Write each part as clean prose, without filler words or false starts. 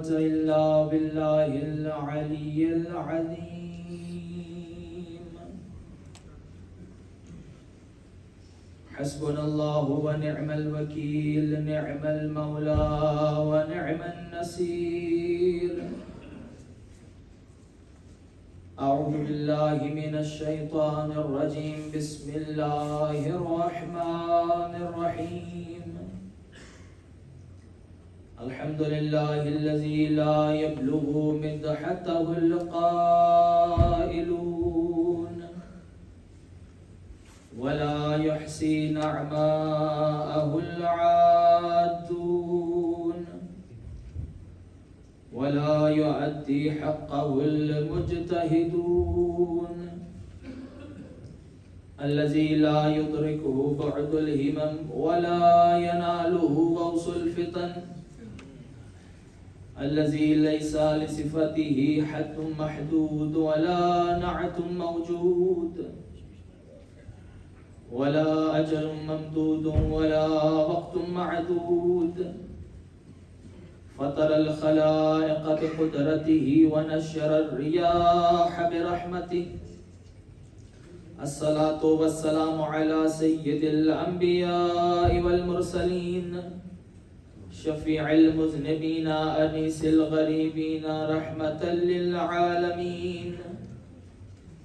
قوة إلا بالله العلي العظيم. حسبنا الله ونعم الوكيل، نعم المولى ونعم النصير. أعوذ بالله من الشيطان الرجيم. بسم الله الرحمن الرحيم. الحمد لله الذي لا يبلغ مدحته القائلون ولا يحصي نعماءه العادون ولا يؤدي حقه المجتهدون. الذي لا يدركه بعد الهمم ولا يناله غوص الفتن. الذي ليس لصفته حد محدود ولا نعت موجود ولا أجل ممدود ولا وقت معدود. فطر الخلائق بقدرته ونشر الرياح برحمته. الصلاة والسلام على سيد الأنبياء والمرسلين، شفيع المذنبين أنيس الغريبين، رحمة للعالمين.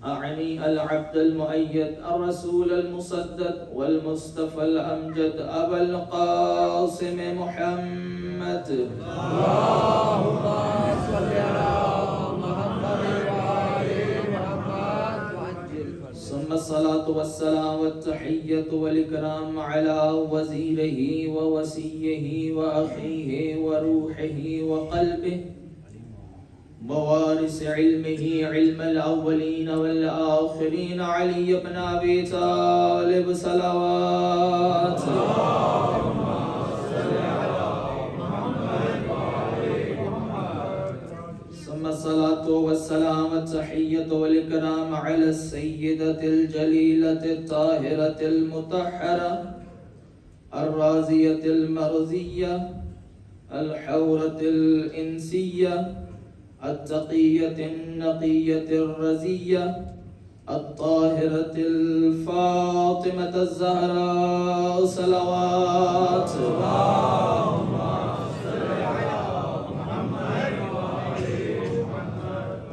أعني العبد المؤيد الرسول المصدق والمصطفى الأمجد أبا القاسم محمد. اللهم صل على محمد وآل محمد وعجل. ثم الصلاة والسلام والتحية والإكرام على وزيره ووسيه وأخيه وروحه وقلبه، موارث علمه علم الأولين والآخرين، علي بن أبي طالب صلوات. ثم الصلاة والسلام والتحية والإكرام على السيدة الجليلة الطاهرة المطهرة الرازية المرزية الحورة الإنسية التقية النقية الرزية الطاهرة الفاطمة الزهراء صلوات.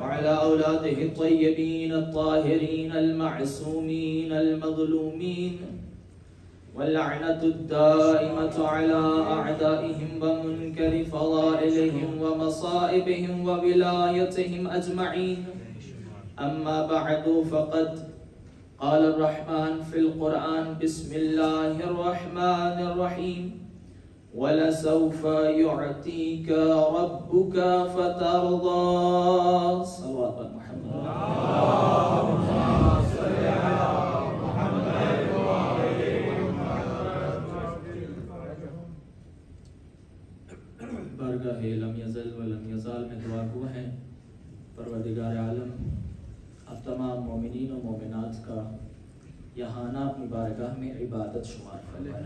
وعلى أولاده الطيبين الطاهرين المعصومين المظلومين، واللعنة الدائمة على أعدائهم ومنكر فضائلهم ومصائبهم وولايتهم أجمعين. أما بعد، فقد قال الرحمن في القرآن: بسم الله الرحمن الرحيم. ولسوف يعطيك ربك فترضى. صلوات محمد. بارگاہ لم یزل ولم یزال میں دعا گو ہیں، پروردگار عالم اب تمام مومنین و مومنات کا یہاں اپنی بارگاہ میں عبادت شمار فرمائے.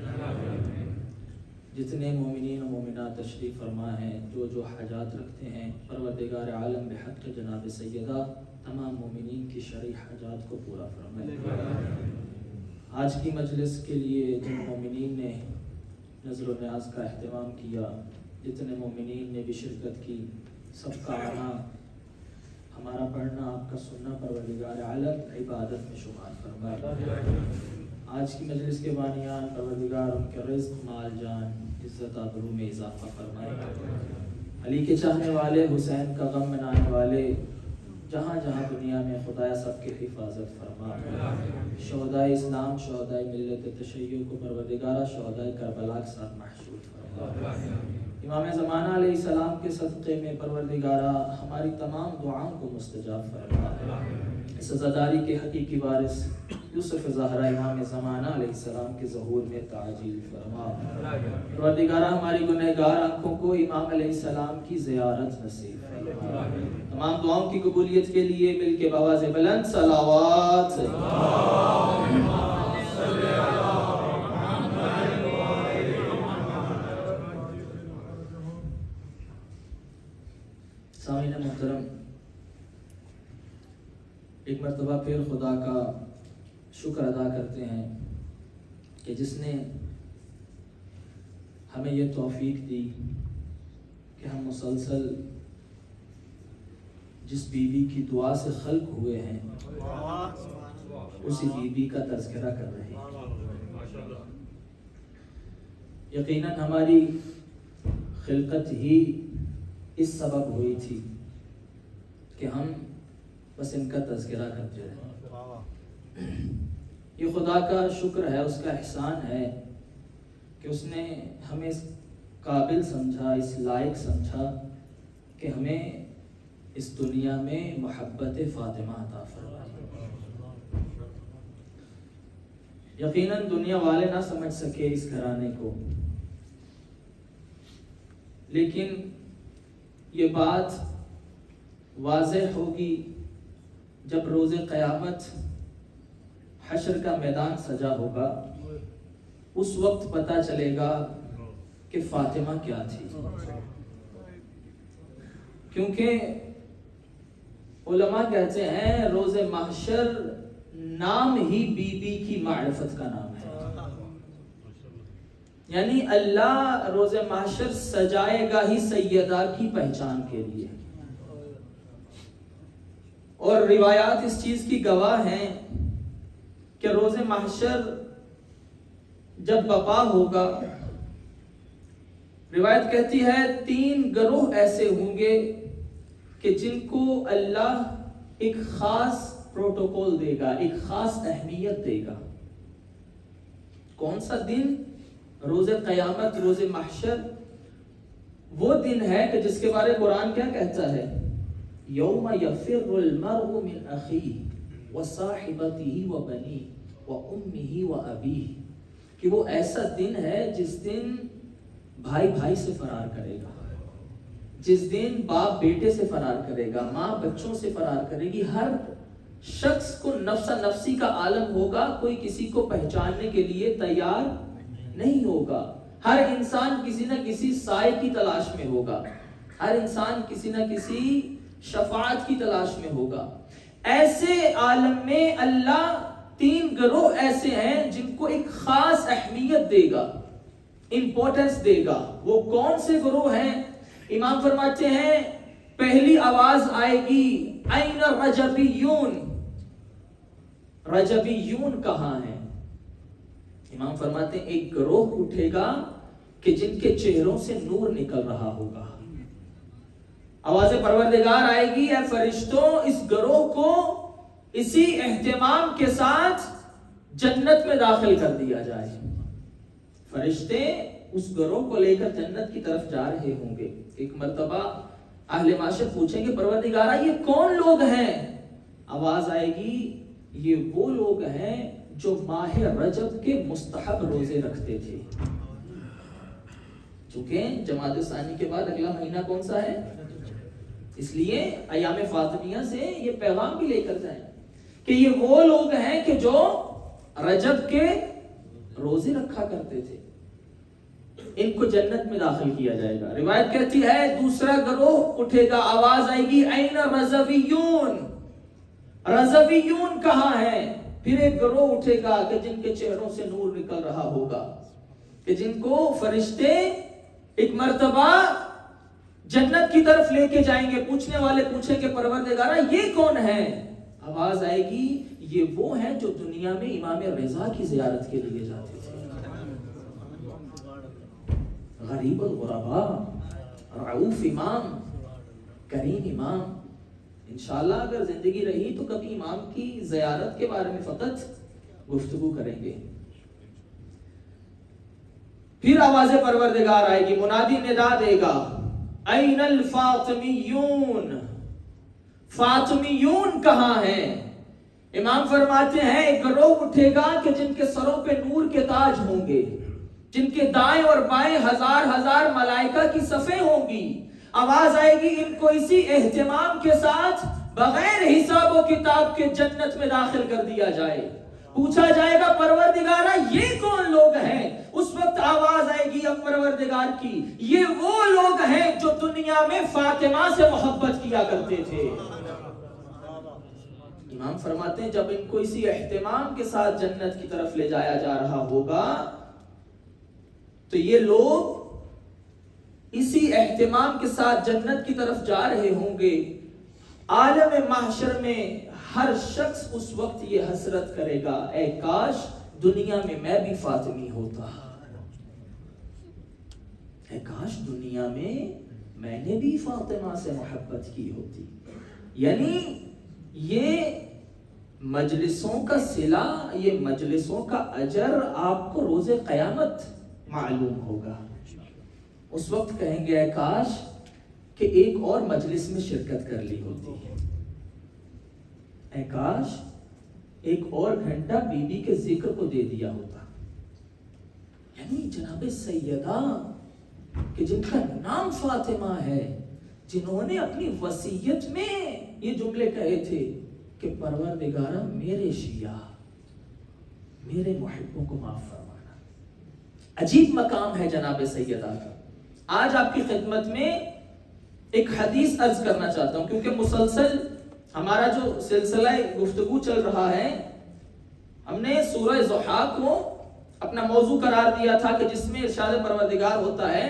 جتنے مومنین و مومنات تشریف فرما ہیں، جو جو حاجات رکھتے ہیں، پروردگار عالم بحق جناب سیدہ تمام مومنین کی شرعی حاجات کو پورا فرمائے. آج کی مجلس کے لیے جن مومنین نے نظر و نیاز کا اہتمام کیا، جتنے مومنین نے بھی شرکت کی، سب کا آنا، ہمارا پڑھنا، آپ کا سننا پروردگار عالم عبادت میں شمار فرمائے. آج کی مجلس کے بانیان پروردگار ان کے رزق، مال، جان، عزت، آبرو میں اضافہ فرمائے. علی کے چاہنے والے، حسین کا غم منانے والے، جہاں جہاں دنیا میں خدایا سب کی حفاظت فرما. شہدائے اسلام، شہدائے ملت تشیع کو پروردگارہ شہدائے کربلا کے ساتھ محشور فرما. امام زمانہ علیہ السلام کے صدقے میں پروردگارہ ہماری تمام دعاؤں کو مستجاب فرما. سزاداری کے حقیقی وارث یوسف زہرا امام زمانہ علیہ السلام کے ظہور میں تعجیل فرما. پروردگارہ ہماری گنہگار آنکھوں کو امام علیہ السلام کی زیارت نصیب فرما. تمام دعاؤں کی قبولیت کے لیے مل کے بآواز بلند صلوات. ایک مرتبہ پھر خدا کا شکر ادا کرتے ہیں کہ جس نے ہمیں یہ توفیق دی کہ ہم مسلسل جس بیوی کی دعا سے خلق ہوئے ہیں اسی بیوی کا تذکرہ کر رہے ہیں۔ یقیناً ہماری خلقت ہی اس سبب ہوئی تھی کہ ہم بس ان کا تذکرہ کرتے رہے۔ یہ خدا کا شکر ہے، اس کا احسان ہے کہ اس نے ہمیں اس قابل سمجھا، اس لائق سمجھا کہ ہمیں اس دنیا میں محبت فاطمہ عطا فرمائی۔ یقیناً دنیا والے نہ سمجھ سکے اس گھرانے کو، لیکن یہ بات واضح ہوگی جب روز قیامت حشر کا میدان سجا ہوگا، اس وقت پتہ چلے گا کہ فاطمہ کیا تھی۔ کیونکہ علماء کہتے ہیں روز محشر نام ہی بی بی کی معرفت کا نام ہے، یعنی اللہ روز محشر سجائے گا ہی سیدہ کی پہچان کے لیے۔ اور روایات اس چیز کی گواہ ہیں کہ روز محشر جب بپا ہوگا، روایت کہتی ہے 3 گروہ ایسے ہوں گے کہ جن کو اللہ ایک خاص پروٹوکول دے گا، ایک خاص اہمیت دے گا۔ کون سا دن؟ روز قیامت، روز محشر۔ وہ دن ہے کہ جس کے بارے قرآن کیا کہتا ہے؟ یوم یفر المرء من اخیہ وصاحبتہ وبنیہ وامہ وابیہ، کہ وہ ایسا دن ہے جس دن بھائی بھائی سے فرار کرے گا، جس دن باپ بیٹے سے فرار کرے گا، ماں بچوں سے فرار کرے گی۔ ہر شخص کو نفسا نفسی کا عالم ہوگا، کوئی کسی کو پہچاننے کے لیے تیار نہیں ہوگا۔ ہر انسان کسی نہ کسی سائے کی تلاش میں ہوگا، ہر انسان کسی نہ کسی شفاعت کی تلاش میں ہوگا۔ ایسے عالم میں اللہ 3 گروہ ایسے ہیں جن کو ایک خاص اہمیت دے گا، امپورٹنس دے گا۔ وہ کون سے گروہ ہیں؟ امام فرماتے ہیں پہلی آواز آئے گی این الرجبیون، رجبیون کہاں ہیں؟ امام فرماتے ہیں ایک گروہ اٹھے گا کہ جن کے چہروں سے نور نکل رہا ہوگا۔ آواز پروردگار آئے گی اے فرشتوں، اس گروہ کو اسی اہتمام کے ساتھ جنت میں داخل کر دیا جائے۔ فرشتے اس گروہ کو لے کر جنت کی طرف جا رہے ہوں گے۔ ایک مرتبہ اہل معاشر پوچھیں گے پروردگارا یہ کون لوگ ہیں؟ آواز آئے گی یہ وہ لوگ ہیں جو ماہ رجب کے مستحب روزے رکھتے تھے۔ چونکہ جمادی ثانی کے بعد اگلا مہینہ کون سا ہے، اس لیے ایام فاطمیہ سے یہ پیغام بھی لے کر جائیں کہ یہ وہ لوگ ہیں کہ جو رجب کے روزے رکھا کرتے تھے، ان کو جنت میں داخل کیا جائے گا۔ روایت کہتی ہے دوسرا گروہ اٹھے گا، آواز آئے گی این رضویون، رضویون کہاں ہیں؟ پھر ایک گروہ اٹھے گا کہ جن کے چہروں سے نور نکل رہا ہوگا، کہ جن کو فرشتے ایک مرتبہ جنت کی طرف لے کے جائیں گے۔ پوچھنے والے پوچھیں گے پروردگارا یہ کون ہے؟ آواز آئے گی یہ وہ ہیں جو دنیا میں امام رضا کی زیارت کے لیے جاتے تھے۔ غریب الغرباء، رعوف امام، کریم امام۔ انشاءاللہ اگر زندگی رہی تو کبھی امام کی زیارت کے بارے میں فقط گفتگو کریں گے۔ پھر آواز پروردگار آئے گی، منادی ندا دے گا این الفاطمیون، فاطمیون کہاں ہیں؟ امام فرماتے ہیں ایک گروہ اٹھے گا کہ جن کے سروں پہ نور کے تاج ہوں گے، جن کے دائیں اور بائیں ہزار ہزار ملائکہ کی صفیں ہوں گی۔ آواز آئے گی ان کو اسی اہتمام کے ساتھ بغیر حساب و کتاب کے جنت میں داخل کر دیا جائے۔ پوچھا جائے گا پروردگارا یہ کون لوگ ہیں؟ اس وقت آواز آئے گی اب پروردگار کی یہ وہ لوگ ہیں جو دنیا میں فاطمہ سے محبت کیا کرتے تھے۔ امام فرماتے ہیں جب ان کو اسی اہتمام کے ساتھ جنت کی طرف لے جایا جا رہا ہوگا تو یہ لوگ اسی اہتمام کے ساتھ جنت کی طرف جا رہے ہوں گے. عالم محشر میں ہر شخص اس وقت یہ حسرت کرے گا اے کاش دنیا میں بھی فاطمی ہوتا, اے کاش دنیا میں نے بھی فاطمہ سے محبت کی ہوتی. یعنی یہ مجلسوں کا صلہ, یہ مجلسوں کا اجر آپ کو روز قیامت معلوم ہوگا. اس وقت کہیں گے اے کاش کہ ایک اور مجلس میں شرکت کر لی ہوتی, اے کاش ایک اور گھنٹہ بی بی کے ذکر کو دے دیا ہوتا. یعنی جناب سیدہ کہ جن کا نام فاطمہ ہے, جنہوں نے اپنی وصیت میں یہ جملے کہے تھے کہ پروردگارا میرے شیعہ, میرے محبوں کو معاف فرمانا. عجیب مقام ہے جناب سیدہ کا. آج آپ کی خدمت میں ایک حدیث عرض کرنا چاہتا ہوں کیونکہ مسلسل ہمارا جو سلسلہ گفتگو چل رہا ہے, ہم نے سورہ ضحیٰ کو اپنا موضوع قرار دیا تھا کہ جس میں ارشاد پروردگار ہوتا ہے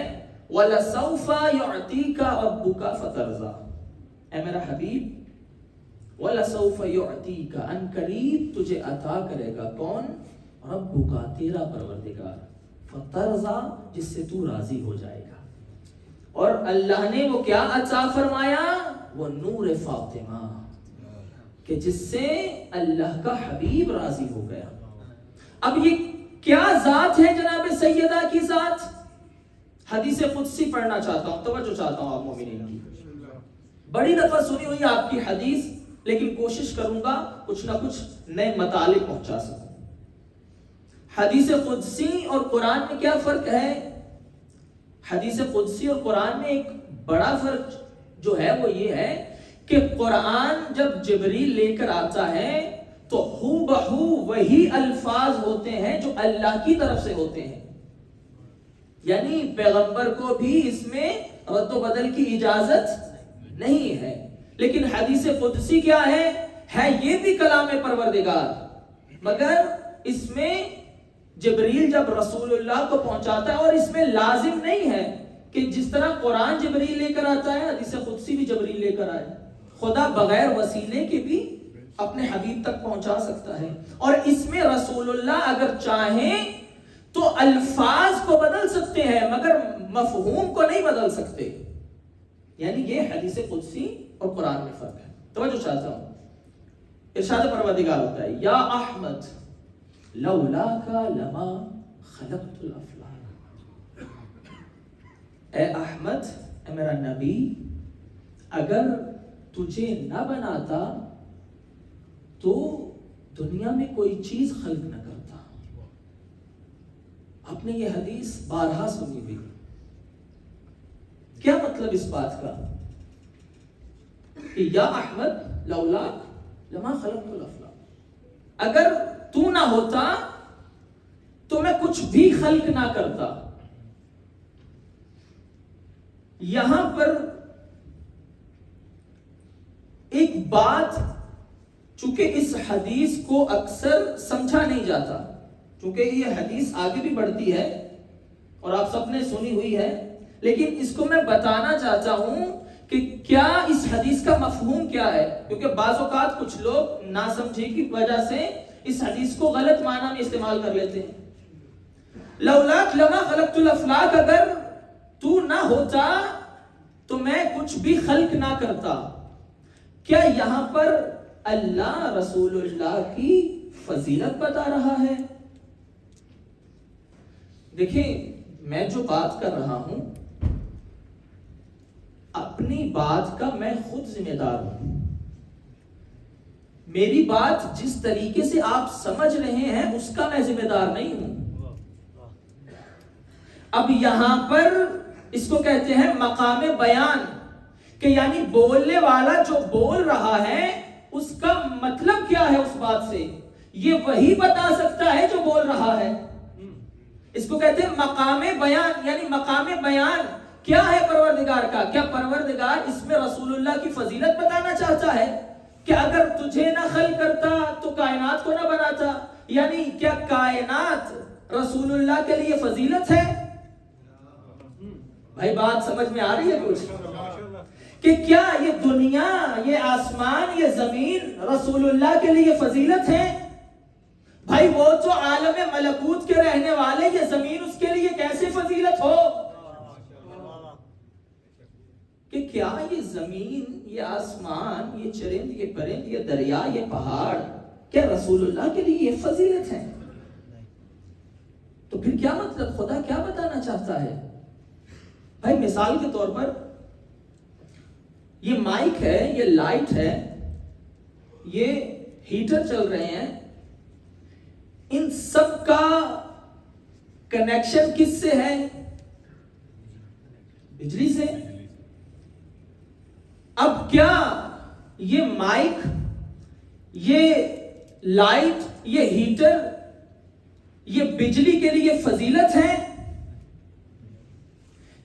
وَلَسَوْفَ يُعْتِيكَ رَبُّكَ فَتَرْضَىٰ, اے میرا حبیب وَلَسَوْفَ يُعْتِيكَ, ان قریب تجھے عطا کرے گا کون؟ رَبُّكَ, تیرا پروردگار, فَتَرْضَىٰ, جس سے تو راضی ہو جائے گا. اور اللہ نے وہ کیا عطا فرمایا؟ وہ نور فاطمہ, کہ جس سے اللہ کا حبیب راضی ہو گیا. اب یہ کیا ذات ہے جناب سیدہ کی ذات؟ حدیث قدسی پڑھنا چاہتا ہوں, توجہ چاہتا ہوں آپ مومنین کی. بڑی دفعہ سنی ہوئی آپ کی حدیث, لیکن کوشش کروں گا کچھ نہ کچھ نئے مطالب پہنچا سکوں. حدیث قدسی اور قرآن میں کیا فرق ہے؟ حدیث قدسی اور قرآن میں ایک بڑا فرق جو ہے وہ یہ ہے کہ قرآن جب جبریل لے کر آتا ہے تو ہو بہو وہی الفاظ ہوتے ہیں جو اللہ کی طرف سے ہوتے ہیں. یعنی پیغمبر کو بھی اس میں رد و بدل کی اجازت نہیں ہے. لیکن حدیث قدسی کیا ہے یہ بھی کلام پروردگار, مگر اس میں جبریل جب رسول اللہ کو پہنچاتا ہے, اور اس میں لازم نہیں ہے کہ جس طرح قرآن جبریل لے کر آتا ہے حدیث قدسی بھی جبریل لے کر آئے. خدا بغیر وسیلے کے بھی اپنے حبیب تک پہنچا سکتا ہے. اور اس میں رسول اللہ اگر چاہیں تو الفاظ کو بدل سکتے ہیں مگر مفہوم کو نہیں بدل سکتے. یعنی یہ حدیث قدسی اور قرآن میں فرق ہے. توجہ چاہتا ہوں, ارشاد پروردگار ہوتا ہے یا احمد لولاک لما خلقت الافلاک, اے احمد, اے میرا نبی, اگر تجھے نہ بناتا تو دنیا میں کوئی چیز خلق نہ کرتا. آپ نے یہ حدیث بارہا سنی ہوئی. کیا مطلب اس بات کا کہ یا احمد لولاک لما خلقت الافلاک, اگر تو نہ ہوتا تو میں کچھ بھی خلق نہ کرتا. یہاں پر ایک بات, چونکہ اس حدیث کو اکثر سمجھا نہیں جاتا, چونکہ یہ حدیث آگے بھی بڑھتی ہے اور آپ سب نے سنی ہوئی ہے, لیکن اس کو میں بتانا چاہتا ہوں کہ کیا اس حدیث کا مفہوم کیا ہے, کیونکہ بعض اوقات کچھ لوگ ناسمجھی کی وجہ سے اس حدیث کو غلط معنی میں استعمال کر لیتے ہیں. لولاک لما خلقت الافلاک, اگر تو نہ ہوتا تو میں کچھ بھی خلق نہ کرتا. کیا یہاں پر اللہ رسول اللہ کی فضیلت بتا رہا ہے؟ دیکھیں, میں جو بات کر رہا ہوں اپنی بات کا میں خود ذمہ دار ہوں. میری بات جس طریقے سے آپ سمجھ رہے ہیں اس کا میں ذمہ دار نہیں ہوں. اب یہاں پر اس کو کہتے ہیں مقام بیان, کہ یعنی بولنے والا جو بول رہا ہے اس کا مطلب کیا ہے اس بات سے, یہ وہی بتا سکتا ہے جو بول رہا ہے. اس کو کہتے ہیں مقام بیان. یعنی مقام بیان کیا ہے پروردگار کا؟ کیا پروردگار اس میں رسول اللہ کی فضیلت بتانا چاہتا ہے کہ اگر مجھے نہ خلق کرتا تو کائنات کو نہ بناتا. یعنی کیا کائنات رسول اللہ کے لیے فضیلت ہے؟ بھائی بات سمجھ میں آ رہی ہے کچھ کہ کیا یہ دنیا، یہ آسمان، یہ زمین رسول اللہ کے لیے فضیلت ہے؟ بھائی وہ جو عالم ملکوت کے رہنے والے، یہ زمین اس کے لیے کیسے فضیلت ہو؟ کہ کیا یہ زمین، یہ آسمان، یہ چرند، یہ پرند، یہ دریا، یہ پہاڑ کیا رسول اللہ کے لیے یہ فضیلت ہے؟ تو پھر کیا مطلب، خدا کیا بتانا چاہتا ہے؟ بھائی مثال کے طور پر یہ مائک ہے، یہ لائٹ ہے، یہ ہیٹر چل رہے ہیں، ان سب کا کنیکشن کس سے ہے؟ بجلی سے. اب کیا یہ مائک، یہ لائٹ، یہ ہیٹر، یہ بجلی کے لیے فضیلت ہے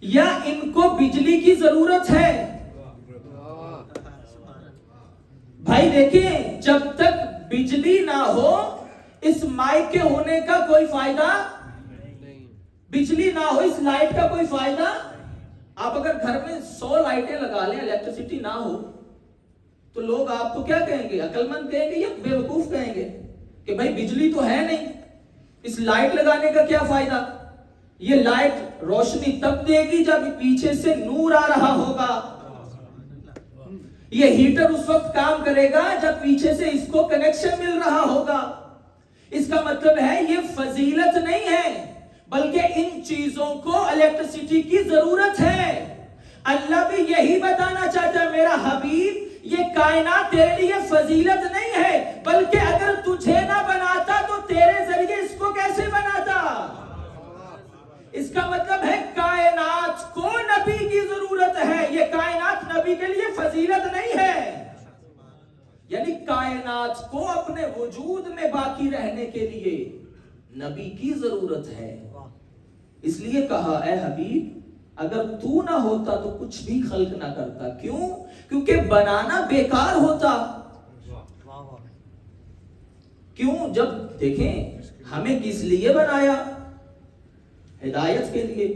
یا ان کو بجلی کی ضرورت ہے؟ بھائی دیکھیں، جب تک بجلی نہ ہو اس مائک کے ہونے کا کوئی فائدہ، بجلی نہ ہو اس لائٹ کا کوئی فائدہ. آپ اگر گھر میں 100 لائٹیں لگا لیں، الیکٹریسٹی نہ ہو تو لوگ آپ کو کیا کہیں گے؟ عقل مند کہیں گے یا بیوقوف کہیں گے کہ بھائی بجلی تو ہے نہیں، اس لائٹ لگانے کا کیا فائدہ؟ یہ لائٹ روشنی تب دے گی جب پیچھے سے نور آ رہا ہوگا. یہ ہیٹر اس وقت کام کرے گا جب پیچھے سے اس کو کنیکشن مل رہا ہوگا. اس کا مطلب ہے یہ فضیلت نہیں ہے، بلکہ ان چیزوں کو الیکٹریسٹی کی ضرورت ہے. اللہ بھی یہی بتانا چاہتا ہے میرا حبیب، یہ کائنات تیرے لیے فضیلت نہیں ہے، بلکہ اگر تجھے نہ بناتا تو تیرے ذریعے اس کو کیسے بناتا؟ اس کا مطلب ہے کائنات کو نبی کی ضرورت ہے، یہ کائنات نبی کے لیے فضیلت نہیں ہے. یعنی کائنات کو اپنے وجود میں باقی رہنے کے لیے نبی کی ضرورت ہے. اس لیے کہا اے حبیب اگر تو نہ ہوتا تو کچھ بھی خلق نہ کرتا. کیوں؟ کیونکہ بنانا بیکار ہوتا. کیوں؟ جب دیکھیں ہمیں کس لیے بنایا؟ ہدایت کے لیے.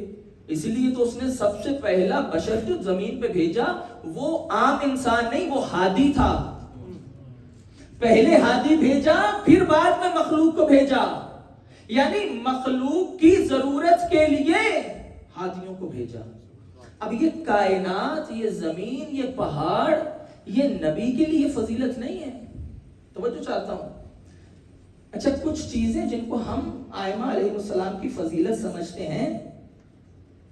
اس لیے تو اس نے سب سے پہلا بشر جو زمین پہ بھیجا وہ عام انسان نہیں، وہ ہادی تھا. پہلے ہادی بھیجا، پھر بعد میں مخلوق کو بھیجا. یعنی مخلوق کی ضرورت کے لیے ہادیوں کو بھیجا. اب یہ کائنات، یہ زمین، یہ پہاڑ، یہ نبی کے لیے فضیلت نہیں ہے. توجہ چاہتا ہوں. اچھا کچھ چیزیں جن کو ہم ائمہ علیہ السلام کی فضیلت سمجھتے ہیں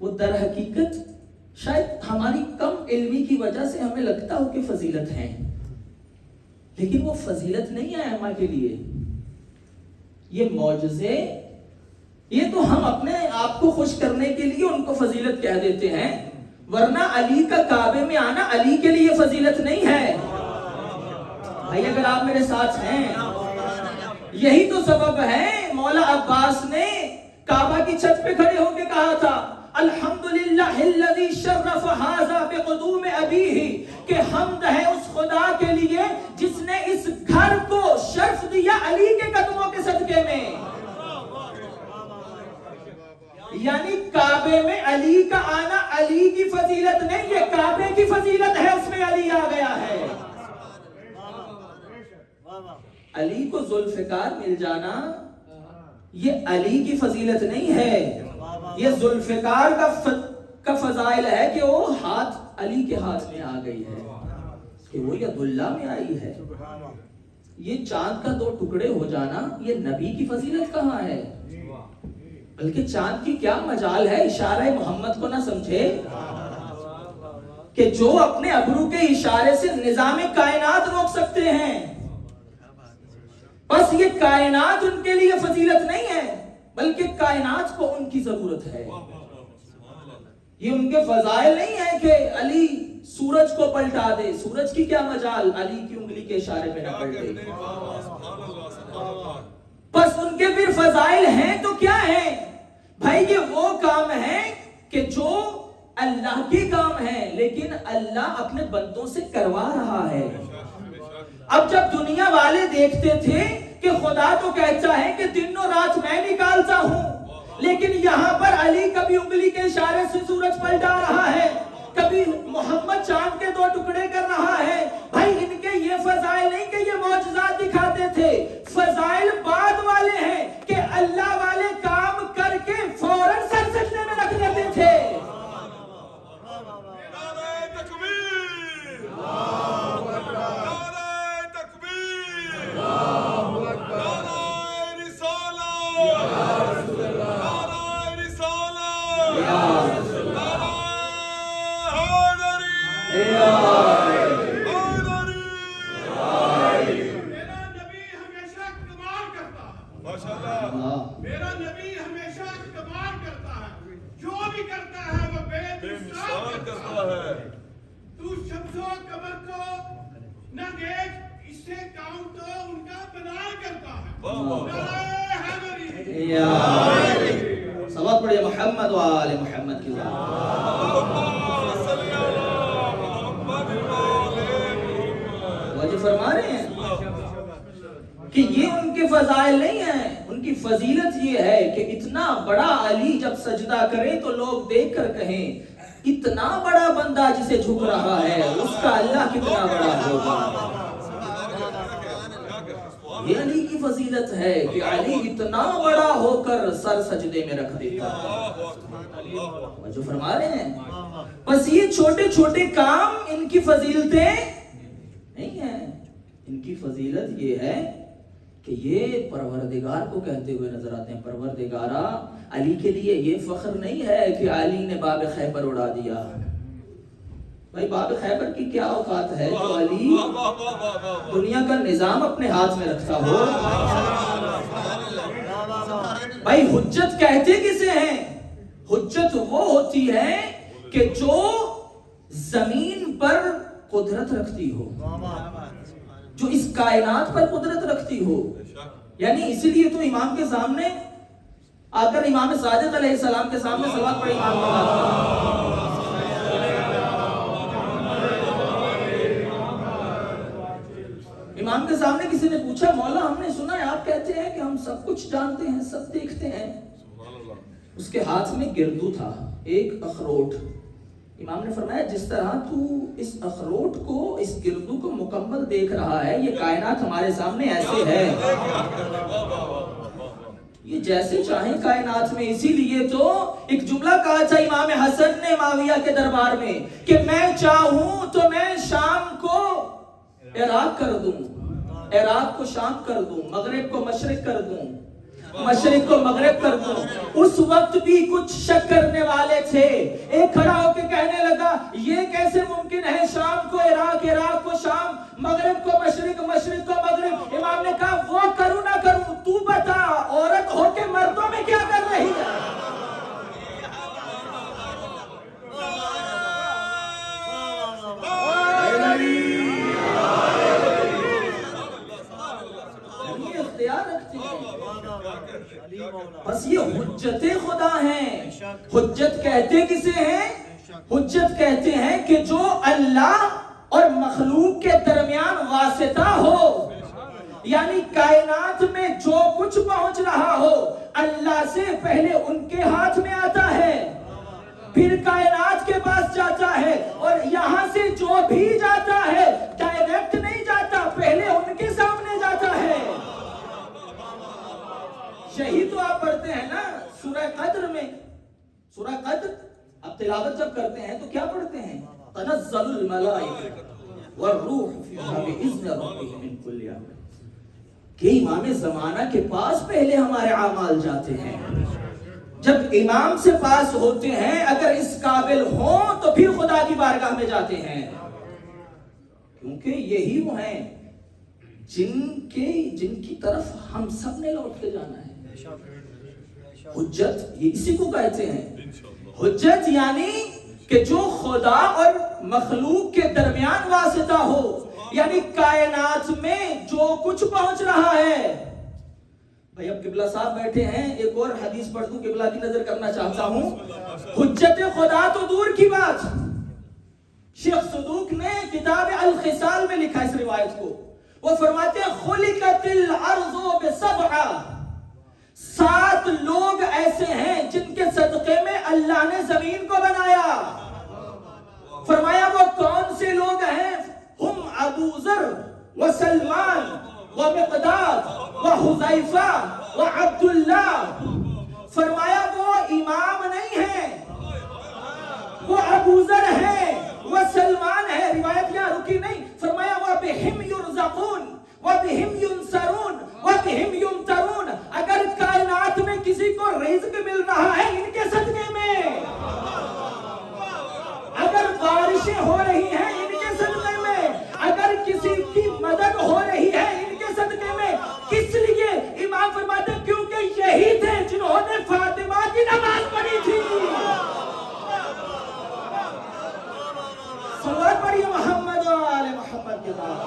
وہ در حقیقت شاید ہماری کم علمی کی وجہ سے ہمیں لگتا ہو کہ فضیلت ہیں، لیکن وہ فضیلت نہیں ہے ائمہ کے لیے. یہ معجزے، یہ تو ہم اپنے آپ کو خوش کرنے کے لیے ان کو فضیلت کہہ دیتے ہیں، ورنہ علی کا کعبے میں آنا علی کے لیے فضیلت نہیں ہے. بھائی اگر آپ میرے ساتھ ہیں، یہی تو سبب ہے مولا عباس نے کعبہ کی چھت پہ کھڑے ہو کے کہا تھا الحمدللہ الذی شرف ھذا بقدوم ابیہ، کہ حمد ہے اس خدا کے لیے جس نے اس گھر کو شرف دیا علی کے قدموں کے صدقے میں. یعنی کعبے میں علی کا آنا علی کی فضیلت نہیں، یہ کعبے کی فضیلت ہے، اس میں علی آ گیا ہے. علی کو ذوالفقار مل جانا یہ علی کی فضیلت نہیں ہے، یہ ذوالفقار کا فضائل ہے کہ وہ ہاتھ علی کے ہاتھ میں آ گئی ہے، کہ وہ ید اللہ میں آئی ہے. یہ چاند کا 2 ٹکڑے ہو جانا یہ نبی کی فضیلت کہاں ہے؟ بلکہ چاند کی کیا مجال ہے اشارہ محمد کو نہ سمجھے کہ جو اپنے ابرو کے اشارے سے نظام کائنات روک سکتے ہیں. بس یہ کائنات ان کے لیے فضیلت نہیں ہے، بلکہ کائنات کو ان کی ضرورت ہے. یہ ان کے فضائل نہیں ہے کہ علی سورج کو پلٹا دے. سورج کی کیا مجال علی کی انگلی کے اشارے پہ نہ پلٹے. بس ان کے پھر فضائل ہیں تو کیا ہیں؟ بھائی یہ وہ کام ہے کہ جو اللہ کے کام ہے، لیکن اللہ اپنے بندوں سے کروا رہا ہے. اب جب دنیا والے دیکھتے تھے کہ خدا تو کہتا ہے کہ دن و رات میں نکالتا ہوں، لیکن یہاں پر علی کبھی انگلی کے اشارے سے سورج پلٹا رہا ہے، کبھی محمد چاند کے 2 ٹکڑے کر رہا ہے، بھائی ان کے یہ فضائل نہیں کہ یہ معجزات دکھاتے تھے، فضائل بعد والے ہیں کہ اللہ والے کام کر کے فوراً سر سجدے میں رکھ دیتے تھے۔ میرا نبی ہمیشہ اقتدار کرتا ہے، جو بھی کرتا ہے وہ بے مثال کرتا ہے۔ تو شمس و قمر کو نہ دیکھ، اس سے کام تو ان کا بنا کرتا ہے۔ صلوات پڑھیے محمد و آل محمد کی ذات۔ وہ فرما رہے ہیں کہ یہ ان کے فضائل نہیں ہیں، ان کی فضیلت یہ ہے کہ اتنا بڑا علی جب سجدہ کرے تو لوگ دیکھ کر کہیں اتنا بڑا بندہ جسے جھک رہا ہے اس کا اللہ کتنا بڑا ہوگا۔ یہ علی کی فضیلت ہے کہ علی اتنا بڑا ہو کر سر سجدے میں رکھ دیتا ہے۔ وہ جو فرما رہے ہیں بس یہ چھوٹے چھوٹے کام ان کی فضیلتیں نہیں ہیں، ان کی فضیلت یہ ہے کہ یہ پروردگار کو کہتے ہوئے نظر آتے ہیں، پروردگارا علی کے لیے یہ فخر نہیں ہے کہ علی نے باب خیبر اڑا دیا۔ بھائی باب خیبر کی کیا اوقات ہے جو علی دنیا کا نظام اپنے ہاتھ میں رکھتا ہو۔ بھائی حجت کہتے کسے ہیں؟ حجت وہ ہوتی ہے کہ جو زمین پر قدرت رکھتی ہو، جو اس کائنات پر قدرت رکھتی ہو۔ یعنی اسی لیے تو امام کے سامنے آ کر امام صادق علیہ السلام کے سامنے صلوات پڑھی امام امام کے سامنے کسی نے پوچھا مولا ہم نے سنا ہے آپ کہتے ہیں کہ ہم سب کچھ جانتے ہیں، سب دیکھتے ہیں۔ اس کے ہاتھ میں گردو تھا، ایک اخروٹ۔ امام نے فرمایا جس طرح تو اس اخروٹ کو، اس گردو کو مکمل دیکھ رہا ہے، یہ کائنات ہمارے سامنے ایسے ہے، یہ جیسے چاہیں کائنات میں۔ اسی لیے تو ایک جملہ کہا تھا امام حسن نے معاویہ کے دربار میں کہ میں چاہوں تو میں شام کو عراق کر دوں، عراق کو شام کر دوں، مغرب کو مشرق کر دوں، مشرق کو مغرب کر دوں۔ اس وقت بھی کچھ شک کرنے والے تھے، ایک کھڑا ہو کے کہنے لگا یہ کیسے ممکن ہے، شام کو عراق، عراق کو شام، مغرب کو مشرق، مشرق کو مغرب۔ امام نے کہا وہ کروں نہ کروں، تو بتا عورت ہو کے مردوں میں کیا کر رہی ہے؟ بس یہ حجت خدا ہیں۔ حجت کہتے کسے ہیں؟ حجت کہتے ہیں کہ جو اللہ اور مخلوق کے درمیان واسطہ ہو، یعنی کائنات میں جو کچھ پہنچ رہا ہو اللہ سے پہلے ان کے ہاتھ میں آتا ہے، پھر کائنات کے پاس جاتا ہے، اور یہاں سے جو بھی جاتا ہے ڈائریکٹ نہیں جاتا، پہلے ان کے سامنے جاتا ہے۔ یہی تو آپ پڑھتے ہیں نا سورہ قدر میں، سورہ قدر آپ تلاوت جب کرتے ہیں تو کیا پڑھتے ہیں؟ تنزل الملائکہ والروح فیہا بإذن ربہم من کل امر، کہ امام زمانہ کے پاس پہلے ہمارے اعمال جاتے ہیں، جب امام سے پاس ہوتے ہیں اگر اس قابل ہوں تو پھر خدا کی بارگاہ میں جاتے ہیں، کیونکہ یہی وہ ہیں جن کی طرف ہم سب نے لوٹ کے جانا ہے۔ حجت یہ اسی کو کہتے ہیں، حجت یعنی کہ جو خدا اور مخلوق کے درمیان واسطہ ہو، یعنی کائنات میں جو کچھ پہنچ رہا ہے۔ بھائی اب قبلہ صاحب بیٹھے ہیں، ایک اور حدیث پڑھ دوں، قبلہ کی نظر کرنا چاہتا ہوں۔ حجت خدا تو دور کی بات، شیخ صدوق نے کتاب الخصال میں لکھا اس روایت کو، وہ فرماتے ہیں خلقت الارض بسبع، 7 لوگ ایسے ہیں جن کے صدقے میں اللہ نے زمین کو بنایا. فرمایا وہ کون سے لوگ ہیں؟ ہم ابو ذر و سلمان و مقداد و حذیفہ و عبداللہ. فرمایا وہ امام نہیں ہیں، وہ ابو ذر ہے، وہ سلمان ہے. روایت یہاں رکی نہیں. فرمایا وہ بہم یرزقون و بہم ینصرون و بہم یمترون. اگر کائنات میں کسی کو رزق مل رہا ہے ان کے صدقے میں، اگر بارشیں ہو رہی ہیں ان کے صدقے میں، اگر کسی کی مدد ہو رہی ہے ان کے صدقے میں. کس لیے؟ امام فرماتے ہیں کیونکہ یہی تھے جنہوں نے فاطمہ کی نماز پڑھی تھی. صلوات پڑھیے محمد و آل محمد کے ساتھ.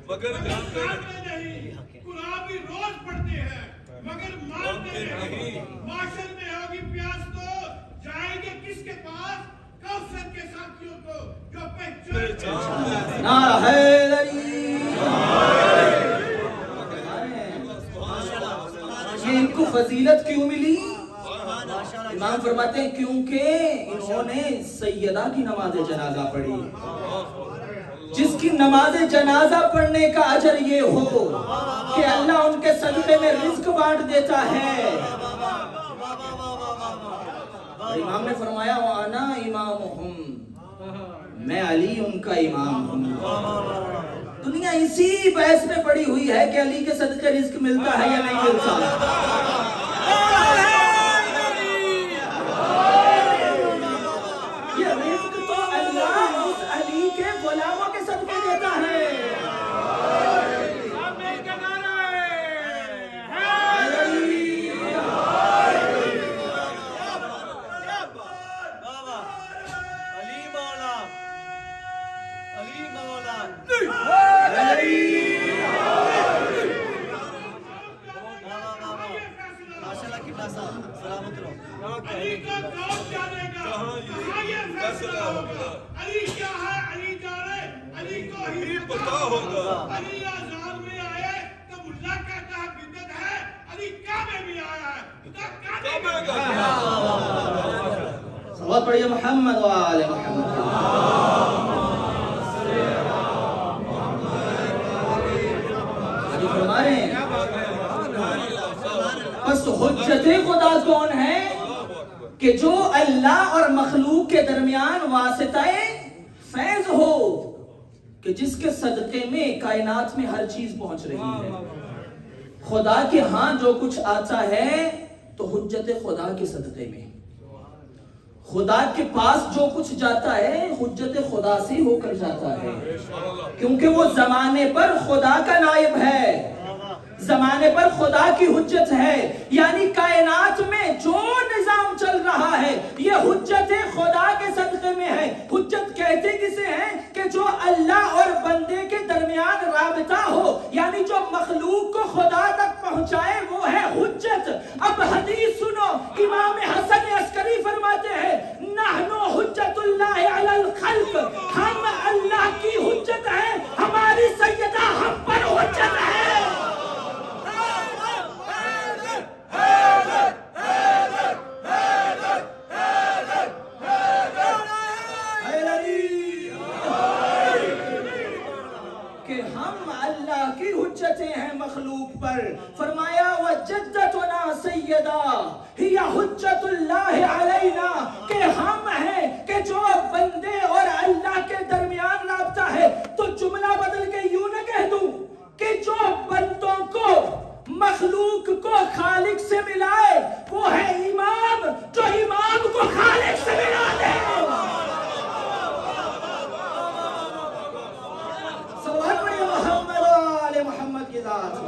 مگر جانتے نہیں. قرآن بھی روز پڑھتے ہیں مگر مانتے نہیں. معاشر میں ہوگی پیاس تو جائیں گے کس کے پاس؟ کوثر کے ساتھیوں کو جو پہچانتے ہیں. نعرہ حیدری. یہ ان کو فضیلت کیوں ملی؟ امام فرماتے ہیں کیونکہ انہوں نے سیدہ کی نماز جنازہ پڑھی. جس کی نماز جنازہ پڑھنے کا اجر یہ ہو کہ اللہ ان کے صدقے میں رزق بانٹ دیتا ہے. امام نے فرمایا وَأَنَا إِمَامُهُمْ، میں علی ان کا امام ہوں. دنیا اسی بحث میں پڑی ہوئی ہے کہ علی کے صدقے رزق ملتا ہے یا نہیں ملتا. یہ رزق تو اللہ اس علی کے غلاموں کے صدقے دیتا ہے. علی کا کون جانے گا کہاں یہ فیصلہ ہوگا؟ علی کیا ہے علی جانے، علی کو ہی پتا ہوگا. علی آزاد میں آئے تو ملا کہتا ہے بدعت ہے. علی کعبے میں آیا ہے تو کعبے کا. صلوات پڑھیے محمد و آل محمد. علی فرما رہے ہیں بس حجت خدا کون ہے؟ کہ جو اللہ اور مخلوق کے درمیان واسطہ فیض ہو، کہ جس کے صدقے میں کائنات میں ہر چیز پہنچ رہی ہے. خدا کے ہاں جو کچھ آتا ہے تو حجت خدا کے صدقے میں. خدا کے پاس جو کچھ جاتا ہے حجت خدا سے ہو کر جاتا ہے، کیونکہ وہ زمانے پر خدا کا نائب ہے، زمانے پر خدا کی حجت ہے. یعنی کائنات میں جو نظام چل رہا ہے یہ حجت خدا کے صدقے میں ہے. حجت کہتے کسے ہیں؟ کہ جو اللہ اور بندے کے درمیان رابطہ ہو، یعنی جو مخلوق کو خدا تک پہنچائے وہ ہے حجت. اب حدیث سنو، امام حسن عسکری فرماتے ہیں نحن حجت اللہ علی الخلق، ہم اللہ کی حجت ہیں، ہماری سیدہ ہم پر حجت ہے. کہ ہم اللہ کی حجتیں ہیں مخلوق پر. فرمایا وجدتنا سیدہ ہی حجت اللہ علینا، کہ ہم ہیں کہ جو بندے اور اللہ کے درمیان رابطہ ہے. تو جملہ بدل کے یوں نہ کہہ دوں کہ جو بندوں کو مخلوق کو خالق سے ملائے وہ ہے امام، جو امام کو خالق سے ملا دے. صلوات پڑھیے محمد و آل محمد کی ذات.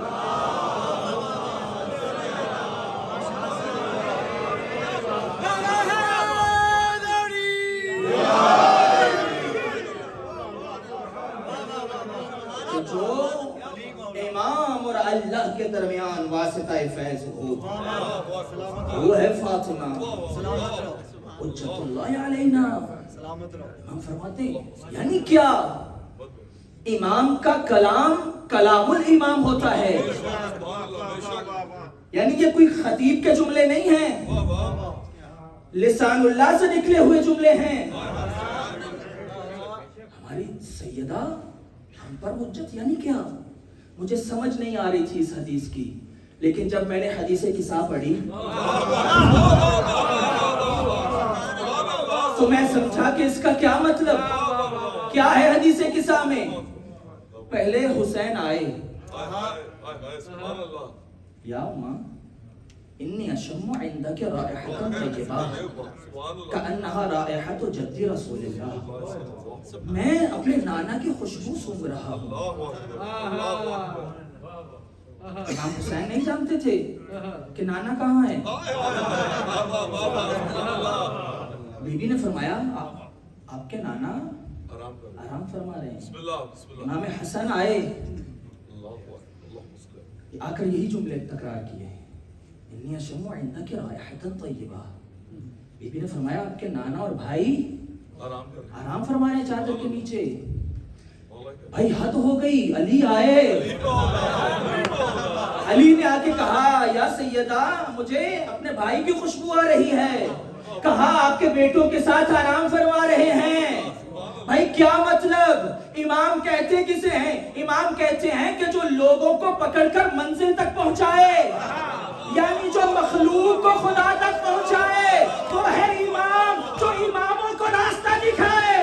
کے درمیان واسطہ فیض ہو، وہ ہے فاطمہ حجت اللہ علینا۔ ہم فرماتے ہیں یعنی کیا؟ امام کا کلام کلام الامام ہوتا ہے، یعنی یہ کوئی خطیب کے جملے نہیں ہیں، لسان اللہ سے نکلے ہوئے جملے ہیں۔ ہماری سیدہ ہم پر حجت یعنی کیا؟ مجھے سمجھ نہیں آ رہی تھی اس حدیث کی، لیکن جب میں نے حدیث قصہ پڑھی تو میں سمجھا کہ اس کا کیا مطلب کیا ہے۔ حدیث قصہ میں پہلے حسین آئے، یا اماں انی اشم عندک رائحۃ طیبہ کأنہا رائحۃ جد رسول اللہ، میں اپنے نانا کی خوشبو سونگھ رہا ہوں۔ امام حسین نہیں جانتے تھے کہ نانا کہاں ہے۔ بی بی نے فرمایا آپ کے نانا آرام فرما رہے ہیں۔ امام حسن آئے، آ کر یہی جملے تکرار کیے، انی اشم عندک رائحۃ طیبہ۔ بی بی نے فرمایا آپ کے نانا اور بھائی آرام فرما رہے ہیں چادر کے نیچے۔ بھائی حد ہو گئی، علی آئے، علی نے آ کے کہا یا سیدہ مجھے اپنے بھائی کی خوشبو آ رہی ہے، کہا آپ کے بیٹوں کے ساتھ آرام فرما رہے ہیں۔ بھائی کیا مطلب؟ امام کہتے کسے ہیں؟ امام کہتے ہیں کہ جو لوگوں کو پکڑ کر منزل تک پہنچائے، یعنی جو مخلوق کو خدا تک پہنچائے وہ ہے امام، جو اماموں کو راستہ دکھائے۔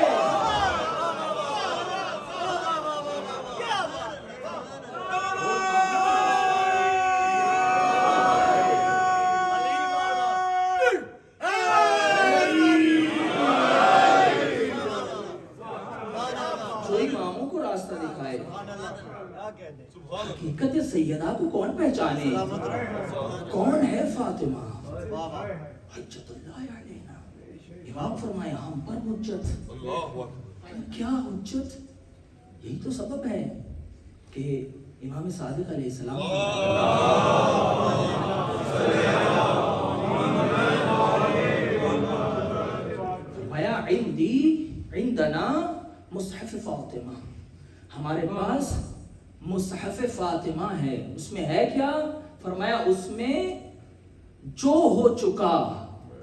حقیقت سیدہ کو کون پہچانے؟ کون ہے فاطمہ حجت اللہ علینا؟ امام فرمائے ہم پر حجت۔ کیا حجت؟ یہی تو سبب ہے کہ امام صادق علیہ السلام فرمایا عندنا مصحف فاطمہ، ہمارے پاس مصحف فاطمہ ہے۔ اس میں ہے کیا؟ فرمایا اس میں جو ہو چکا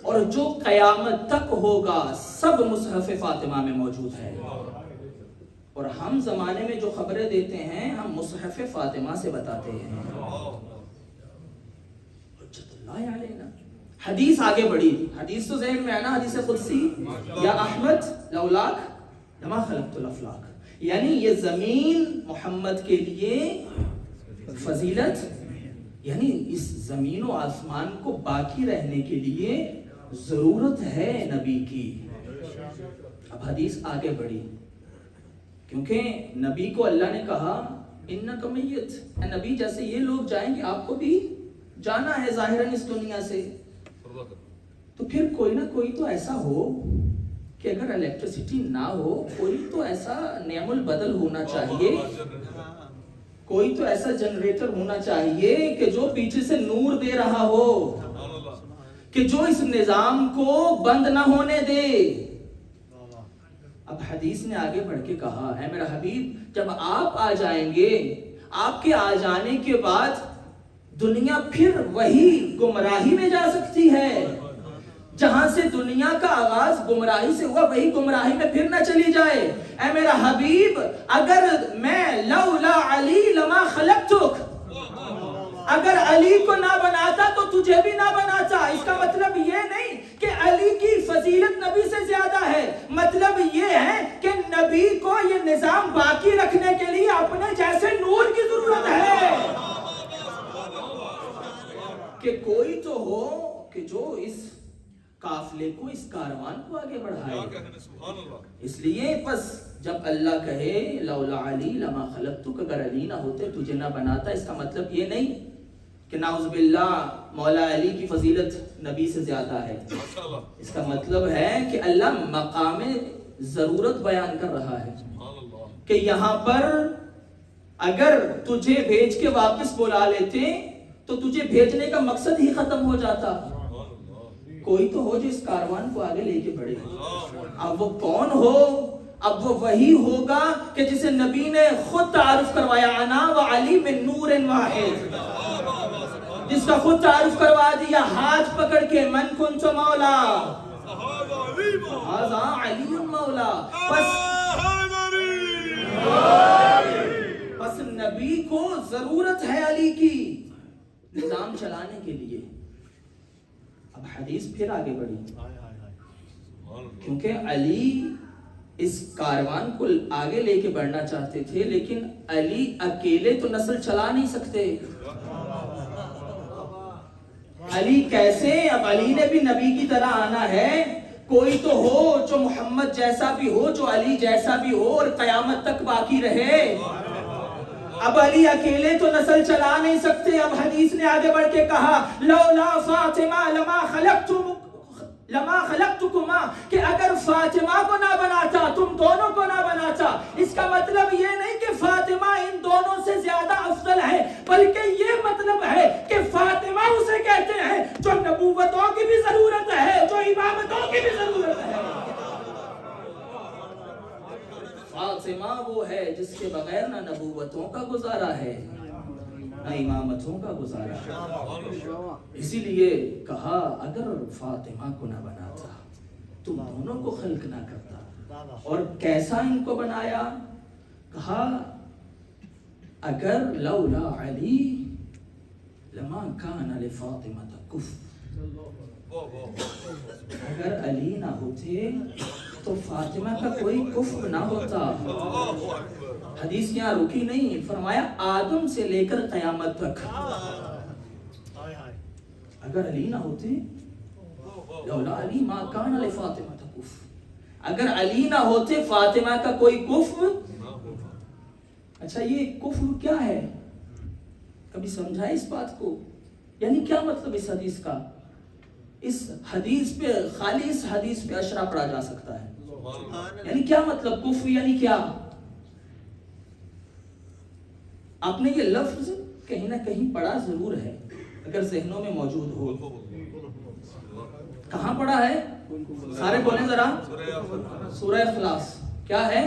اور جو قیامت تک ہوگا سب مصحف فاطمہ میں موجود ہے، اور ہم زمانے میں جو خبریں دیتے ہیں ہم مصحف فاطمہ سے بتاتے ہیں۔ حجت اللہ علینا۔ حدیث آگے بڑھی، حدیث تو ذہن میں ہے نا، حدیث قدسی یا احمد لولاک لما خلقت الافلاک، یعنی یہ زمین محمد کے لیے فضیلت، یعنی اس زمین و آسمان کو باقی رہنے کے لیے ضرورت ہے نبی کی۔ اب حدیث آگے بڑھی، کیونکہ نبی کو اللہ نے کہا انک میت، اے نبی جیسے یہ لوگ جائیں گے آپ کو بھی جانا ہے ظاہراً اس دنیا سے، تو پھر کوئی نہ کوئی تو ایسا ہو کہ اگر الیکٹریسٹی نہ ہو کوئی تو ایسا نعم البدل ہونا چاہیے، کوئی تو ایسا جنریٹر ہونا چاہیے کہ جو پیچھے سے نور دے رہا ہو، کہ جو اس نظام کو بند نہ ہونے دے۔ اب حدیث نے آگے بڑھ کے کہا اے میرا حبیب جب آپ آ جائیں گے، آپ کے آ جانے کے بعد دنیا پھر وہی گمراہی میں جا سکتی ہے، جہاں سے دنیا کا آغاز گمراہی سے ہوا وہی گمراہی میں پھر نہ چلی جائے۔ اے میرا حبیب اگر میں لولا علی لما خلقتک، اگر علی کو نہ بناتا تو تجھے بھی نہ بناتا۔ اس کا مطلب یہ نہیں کہ علی کی فضیلت نبی سے زیادہ ہے، مطلب یہ ہے کہ نبی کو یہ نظام باقی رکھنے کے لیے اپنے جیسے نور کی ضرورت ہے، کہ کوئی تو ہو کہ جو اس قافلے کو، اس کاروان کو آگے بڑھائے۔ اس لیے پس جب اللہ کہے لولا علی لما خلقتک، اگر علی نہ ہوتے تجھے نہ بناتا، اس کا مطلب یہ نہیں کہ نعوذ باللہ مولا علی کی فضیلت نبی سے زیادہ ہے۔ اس کا مطلب ہے کہ اللہ مقام ضرورت بیان کر رہا ہے کہ یہاں پر اگر تجھے بھیج کے واپس بلا لیتے تو تجھے بھیجنے کا مقصد ہی ختم ہو جاتا. کوئی تو ہو جو اس کاروان کو آگے لے کے بڑھے. اب وہ کون ہو؟ اب وہ وہی ہوگا کہ جسے نبی نے خود تعارف کروایا، انا و علی من نور واحد، جس کا خود تعارف کروا دیا ہاتھ پکڑ کے، من کنت مولا ھذا علی مولا. بس نبی کو ضرورت ہے علی کی نظام چلانے کے لیے. اب حدیث پھر آگے بڑھی، کیونکہ علی اس کاروان کو آگے لے کے بڑھنا چاہتے تھے، لیکن علی اکیلے تو نسل چلا نہیں سکتے. علی کیسے؟ اب علی نے بھی نبی کی طرح آنا ہے. کوئی تو ہو جو محمد جیسا بھی ہو، جو علی جیسا بھی ہو اور قیامت تک باقی رہے. اب علی اکیلے تو نسل چلا نہیں سکتے. اب حدیث نے آگے بڑھ کے کہا لولا فاطمہ لما خلقتکما، کہ اگر فاطمہ کو نہ بناتا تم دونوں کو نہ بناتا. اس کا مطلب یہ نہیں کہ فاطمہ ان دونوں سے زیادہ افضل ہے، بلکہ یہ مطلب ہے کہ فاطمہ اسے کہتے ہیں جو نبوتوں کی بھی ضرورت ہے، جو امامتوں کی بھی ضرورت ہے. فاطمہ وہ ہے جس کے بغیر نہ نبوتوں کا گزارا ہے نہ امامتوں کا گزارا ہے. اسی لیے کہا اگر فاطمہ کو نہ بناتا تم دونوں کو خلق نہ کرتا. اور کیسا ان کو بنایا؟ کہا اگر لولا علی لما کان لفاطمہ کفر، اگر علی نہ ہوتے تو فاطمہ کا کوئی کفر نہ ہوتا. حدیث یہاں رکی نہیں، فرمایا آدم سے لے کر قیامت تک. اگر علی نہ ہوتے، لولا علی ما کان لفاطمہ کفر، اگر علی نہ ہوتے فاطمہ کا کوئی کفر. اچھا یہ کفر کیا ہے؟ کبھی سمجھا اس بات کو؟ یعنی کیا مطلب اس حدیث کا؟ اس حدیث پہ خالی اس حدیث پہ اشرا پڑا جا سکتا ہے. یعنی کیا مطلب کفر یعنی کیا؟ آپ نے یہ لفظ کہیں نہ کہیں پڑھا ضرور ہے، اگر ذہنوں میں موجود ہو. کہاں پڑھا ہے؟ سارے بولیں ذرا. سورہ اخلاص. کیا ہے؟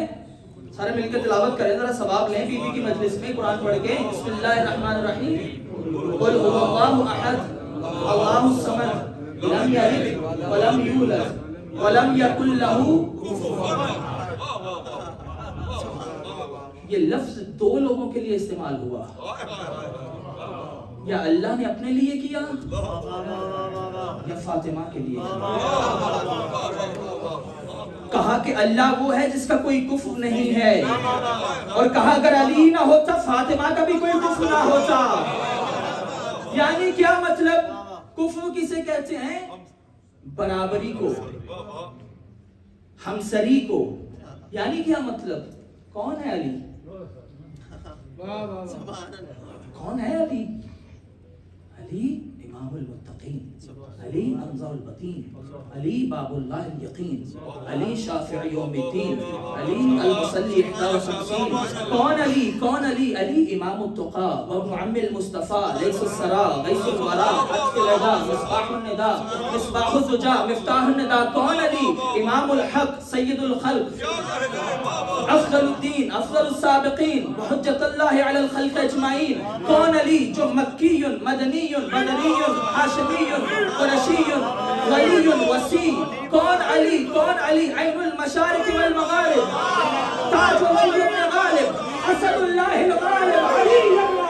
سارے مل کے تلاوت کریں، ذرا ثواب لیں. بی بی کی مجلس میں قرآن پڑھ کے بسم اللہ الرحمن الرحیم قل هو اللہ احد اللہ الصمد لم یلد ولم یولد ولم یکن له کفوا احد. یہ لفظ دو لوگوں کے لیے استعمال ہوا، یا اللہ نے اپنے لیے کیا یا فاطمہ کے لیے. کہا کہ اللہ وہ ہے جس کا کوئی کفر نہیں ہے، اور کہا اگر علی نہ ہوتا فاطمہ کا بھی کوئی کفر نہ ہوتا. یعنی کیا مطلب؟ کفر کسے کہتے ہیں؟ برابری کو، ہمسری کو. یعنی کیا مطلب؟ کون ہے علی؟ کون ہے علی؟ علی امام المتقین، علی انظر البطین، علی باب اللہ الیقین، علی شافع یوم الدین، علی المصلی 51. کون علی؟ کون علی؟ علی امام التقا وابن عم المصطفى لیس السرا غیث الورا عطف العدا مصباح النداء مصباح الزجا مفتاح النداء. کون علی؟ امام الحق سید الخلق افضل الدین افضل السابقین حجت اللہ علی الخلق اجمعین. کون علی؟ جو مکی مدنی بدری ہاشمی قرشی غنی وسیع. کون علی؟ کون علی؟ عین المشارق والمغارب تاج ولی غالب اسد اللہ الغالب علی الغالب.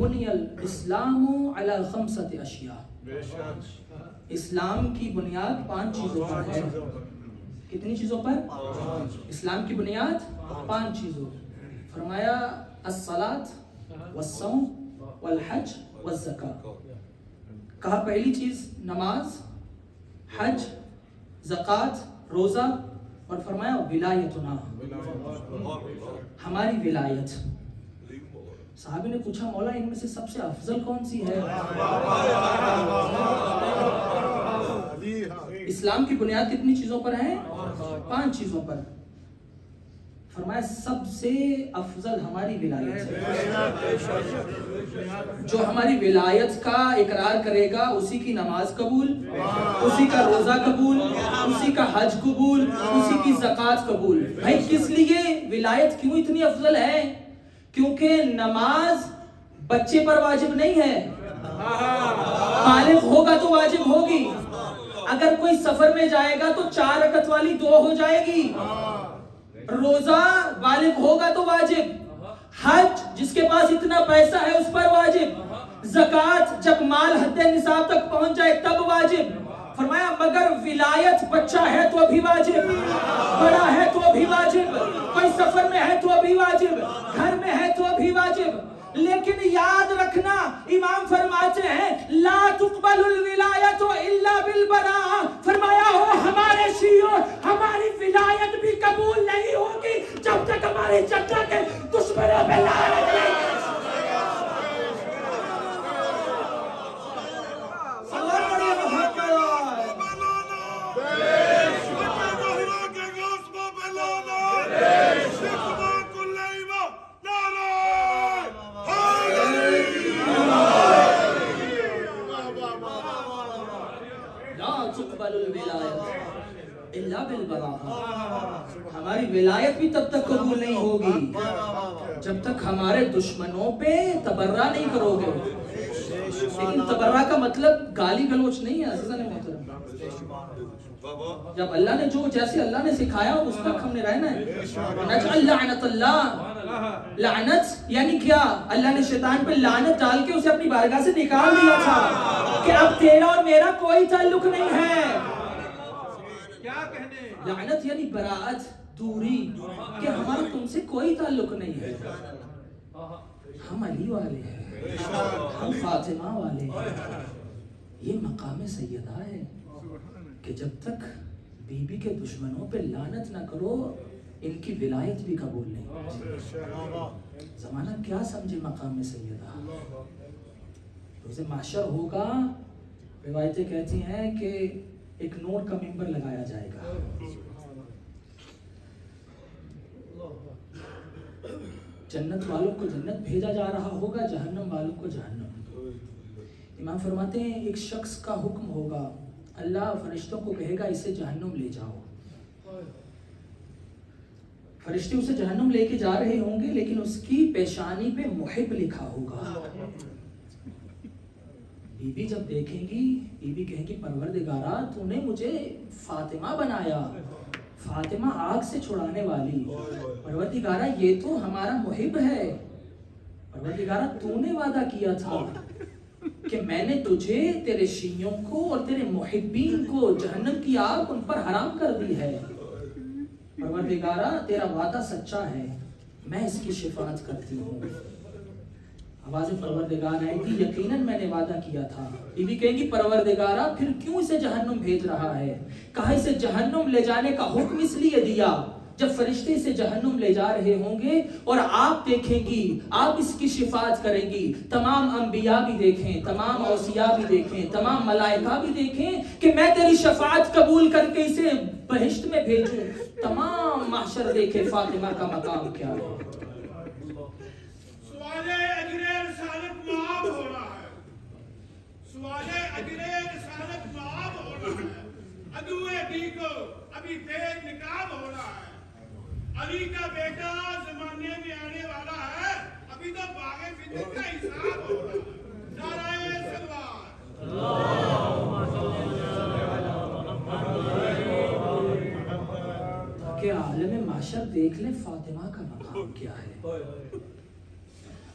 بنی الاسلام علی خمسۃ اشیاء، اسلام کی بنیاد 5 چیزوں پر ہے۔ کتنی چیزوں پر؟ اسلام کی بنیاد 5 چیزوں۔ فرمایا الصلاۃ والصوم والحج والزکاۃ۔ کہا پہلی چیز نماز، حج، زکوٰۃ، روزہ، اور فرمایا ولایتنا، ہماری ولایت۔ صحابی نے پوچھا مولا ان میں سے سب سے افضل کون سی ہے؟ اسلام کی بنیاد کتنی چیزوں پر ہے؟ 5 چیزوں پر۔ فرمایا سب سے افضل ہماری ولایت ہے۔ جو ہماری ولایت کا اقرار کرے گا اسی کی نماز قبول، اسی کا روزہ قبول، اسی کا حج قبول، اسی کی زکوٰۃ قبول۔ بھائی کس لیے ولایت کیوں اتنی افضل ہے؟ کیونکہ نماز بچے پر واجب نہیں ہے، بالغ ہوگا تو واجب ہوگی۔ اگر کوئی سفر میں جائے گا تو 4 رکعت والی 2 ہو جائے گی۔ روزہ بالغ ہوگا تو واجب، حج جس کے پاس اتنا پیسہ ہے اس پر واجب، زکوٰۃ جب مال حد نصاب تک پہنچ جائے تب واجب۔ فرمایا مگر ولایت بچہ ہے تو ابھی واجب، بڑا ہے تو ابھی واجب، کوئی سفر میں ہے تو ابھی واجب، گھر میں ہے تو ابھی واجب۔ لیکن یاد رکھنا امام فرماتے ہیں لا تقبل الولایت الا بالبراء۔ فرمایا ہو ہمارے شیعوں ہماری ولایت بھی قبول نہیں ہوگی جب تک ہمارے جدہ کے دشمنوں پہ لعنت نہیں۔ ہماری ولایت بھی تب تک قبول نہیں ہوگی جب تک ہمارے دشمنوں پہ تبرہ نہیں کرو گے۔ لیکن تبرہ کا مطلب گالی گلوچ نہیں ہے عزیزان محترم۔ جب اللہ نے جو جیسے اللہ نے سکھایا اس تک ہم نے رہنا ہے۔ نجعل لعنت اللہ، لعنت یعنی کیا؟ اللہ نے شیطان پہ لعنت ڈال کے اسے اپنی بارگاہ سے نکال دیا تھا کہ اب تیرا اور میرا کوئی تعلق نہیں ہے۔ لعنت یعنی براءت، دوری، کہ ہمارا تم سے کوئی تعلق نہیں ہے۔ ہم علی والے ہیں، ہم فاطمہ والے ہیں۔ یہ مقام سیدہ ہے کہ جب تک بی بی کے دشمنوں پہ لعنت نہ کرو ان کی ولایت بھی قبول نہیں۔ زمانہ کیا سمجھے مقام سیدہ؟ روز محشر ہوگا، روایتیں کہتی ہیں کہ ایک نور کا منبر لگایا جائے گا، جنت والوں کو جنت بھیجا جا رہا ہوگا، جہنم والوں کو جہنم۔ امام فرماتے ہیں ایک شخص کا حکم ہوگا، اللہ فرشتوں کو کہے گا اسے جہنم لے جاؤ۔ فرشتے اسے جہنم لے کے جا رہے ہوں گے لیکن اس کی پیشانی پہ محب لکھا ہوگا۔ بی بی جب دیکھیں گی، بی بی کہیں گی پروردگارا تو نے مجھے فاطمہ بنایا، فاطمہ آگ سے چھڑانے والی، پروردگارا یہ تو ہمارا محب ہے، پروردگارا تو نے وعدہ کیا تھا کہ میں نے تجھے، تیرے شیعوں کو اور تیرے محبین کو جہنم کی آگ ان پر حرام کر دی ہے، پروردگارا تیرا وعدہ سچا ہے، میں اس کی شفاعت کرتی ہوں۔ آواز پروردگار آئے گی یقیناً میں نے وعدہ کیا تھا۔ بی بی کہیں گی پروردگارا پھر کیوں اسے جہنم بھیج رہا ہے؟ کہا اسے جہنم لے جانے کا حکم اس لیے دیا جب فرشتے اسے جہنم لے جا رہے ہوں گے اور آپ دیکھیں گی، آپ اس کی شفاعت کریں گی، تمام انبیاء بھی دیکھیں، تمام اوصیاء بھی دیکھیں، تمام ملائکہ بھی دیکھیں کہ میں تیری شفاعت قبول کر کے اسے بہشت میں بھیجوں، تمام محشر دیکھے فاطمہ کا مقام کیا ہے۔ سوالے اجر رسالت معاف ہو رہا ہے، سوالے اجر رسالت معاف ہو رہا ہے، ادوے بھی کو ابھی تیز نکاب ہو رہا ہے، علی کا بیٹا زمانے میں آنے والا ہے، ابھی تو باغ فتن کا حساب ہو رہا ہے۔ نعرہ سلوات کہ عالم معاشر دیکھ لے فاطمہ کا مقام کیا ہے۔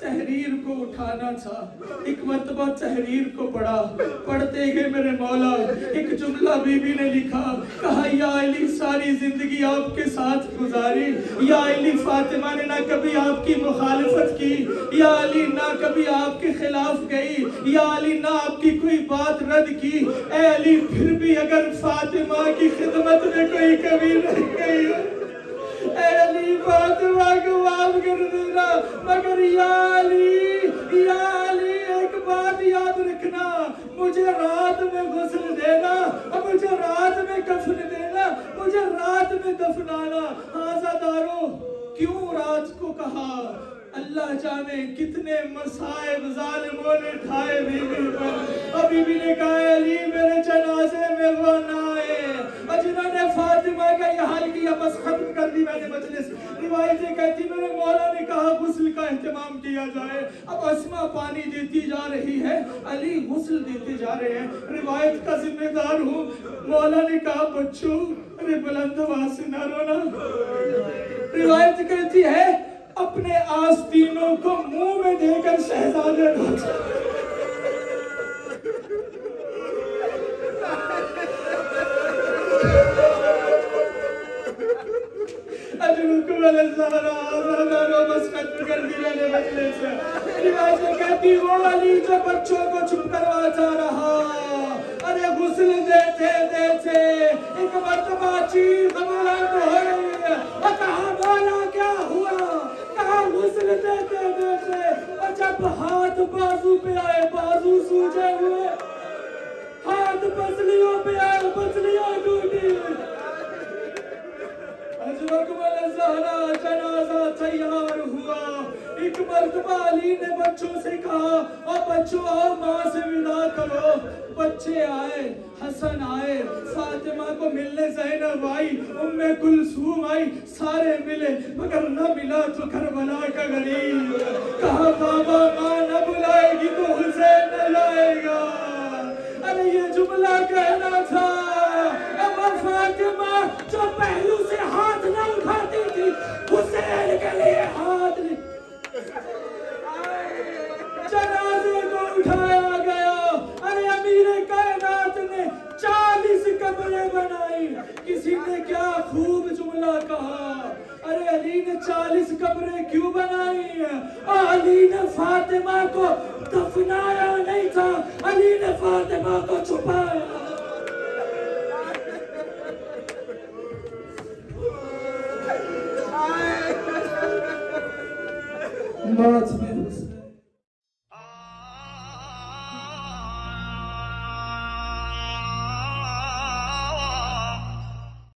تحریر کو اٹھانا تھا. ایک مرتبہ تحریر کو پڑھا, پڑھتے گئے میرے مولا ایک جملہ بی بی نے لکھا, کہا یا علی ساری زندگی آپ کے ساتھ گزاری, یا علی فاطمہ نے نہ کبھی آپ کی مخالفت کی, یا علی نہ کبھی آپ کے خلاف گئی, یا علی نہ آپ کی کوئی بات رد کی, اے علی پھر بھی اگر فاطمہ کی خدمت میں کوئی کمی رہ گئی, اے علی فاطمہ کو معاف کر دینا, مگر یا علی ایک بات یاد رکھنا, مجھے رات میں غسل دینا, اور مجھے رات میں کفن دینا, مجھے رات میں دفنانا. ہاں دارو کیوں رات کو کہا؟ اللہ جانے کتنے مصائب ظالموں نے ٹھائے بی بی پر. اور بی بی نے کہا علی میرے جنازے میں وہ نہ آئے, اور جنہوں نے فاطمہ کا یہ حال کیا بس ختم کر دی میں نے مجلس. روایتیں کہتی میرے مولا نے کہا غسل کا اہتمام کیا جائے. اب اسما پانی دیتی جا رہی ہے, علی غسل دیتے جا رہے ہیں, روایت کا ذمہ دار ہوں. مولا نے کہا بچوں ارے بلند آواز سے نہ رونا. روایت کہتی ہے اپنے آستینوں کو منہ میں دے کر شہزادے کو اجرکم الزہرا آزادارو مسخط کر دی میں نے مجلے سے. روایتیں کہتی وہ علی جو بچوں کو چھپ کرواتا رہا, ارے غسل دیتے دیتے ایک مرتبہ چیخ بلند ہوئی, اور کہا مولا کیا ہوا؟ کہا غسل دیتے دیتے, اور جب ہاتھ بازو پہ آئے بازو سوجے ہوئے, ہاتھ پسلیوں پہ آئے پسلیاں ٹوٹی. حضرت الزہرا جنازہ تیار ہوا. ایک مرتبہ علی نے بچوں سے کہا اور بچوں آؤ ماں سے ودا کرو. بچے آئے, حسن آئے, فاطمہ کو ملنے زینب آئی, ام کلثوم آئی, سارے ملے مگر نہ ملا تو کربلا کا غریب. کہا بابا ماں نہ بلائے گی تو حسین نہ لائے گا. ارے یہ جملہ کہنا تھا فاطمہ جو پہلو سے ہاتھ نہ اٹھاتی تھی حسین کے لیے ہاتھ جنازے کو اٹھایا گیا. ارے امیر کائنات نے 40 قبریں بنائی. کسی نے کیا خوب جملہ کہا, ارے علی نے 40 قبریں کیوں بنائی؟ اور علی نے فاطمہ کو دفنایا نہیں تھا, علی نے فاطمہ کو چھپایا. بات میں حسن